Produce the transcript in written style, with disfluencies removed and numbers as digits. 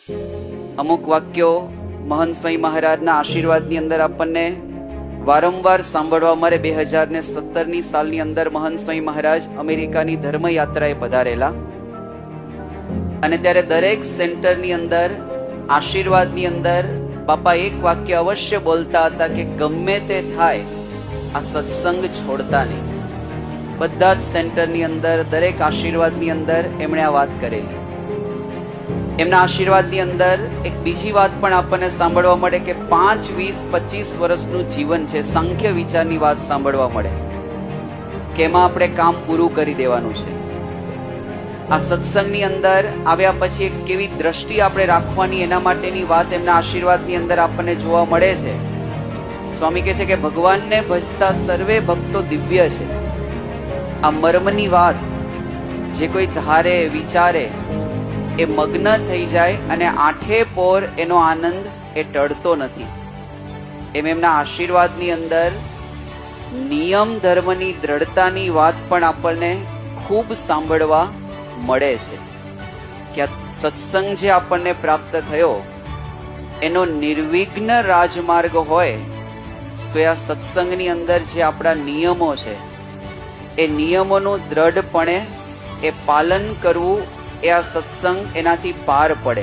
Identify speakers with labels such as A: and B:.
A: અમુક વાક્યો મહંત સ્વામી મહારાજના આશીર્વાદની અંદર આપણને વારંવાર સાંભળવા મળે. 2017ની સાલની અંદર મહંત સ્વામી મહારાજ અમેરિકાની ધર્મયાત્રાએ પધારેલા અને ત્યારે દરેક સેન્ટરની અંદર આશીર્વાદની અંદર બાપા એક વાક્ય અવશ્ય બોલતા હતા કે ગમે તે થાય આ સત્સંગ છોડતા નહીં. બધા જ સેન્ટરની અંદર દરેક આશીર્વાદની અંદર એમણે આ વાત કરેલી. એમના આશીર્વાદની અંદર એક બીજી વાત પણ આપણને સાંભળવા મળે કે 5, 20, 25 વર્ષનું જીવન છે. સાંખ્ય વિચારની વાત સાંભળવા મળે કે એમાં આપણે કામ પૂરું કરી દેવાનું છે. આ સત્સંગની અંદર આવ્યા પછી એક કેવી દ્રષ્ટિ આપણે રાખવાની એના માટેની વાત એમના આશીર્વાદની અંદર આપણને જોવા મળે છે. સ્વામી કહે છે કે ભગવાનને ભજતા સર્વે ભક્તો દિવ્ય છે. આ મર્મની વાત જે કોઈ ધારે વિચારે એ મગ્ન થઈ જાય અને આઠે પોર એનો આનંદ એ ટળતો નથી. એમ એમના આશીર્વાદની અંદર નિયમ ધર્મની દ્રઢતાની વાત પણ આપણને ખૂબ સાંભળવા મળે છે કે આ સત્સંગ જે આપણને પ્રાપ્ત થયો એનો નિર્વિઘ્ન રાજમાર્ગ હોય તો આ સત્સંગની અંદર જે આપણા નિયમો છે એ નિયમોનું દ્રઢપણે એ પાલન કરવું એ આ સત્સંગ એનાથી પાર પડે.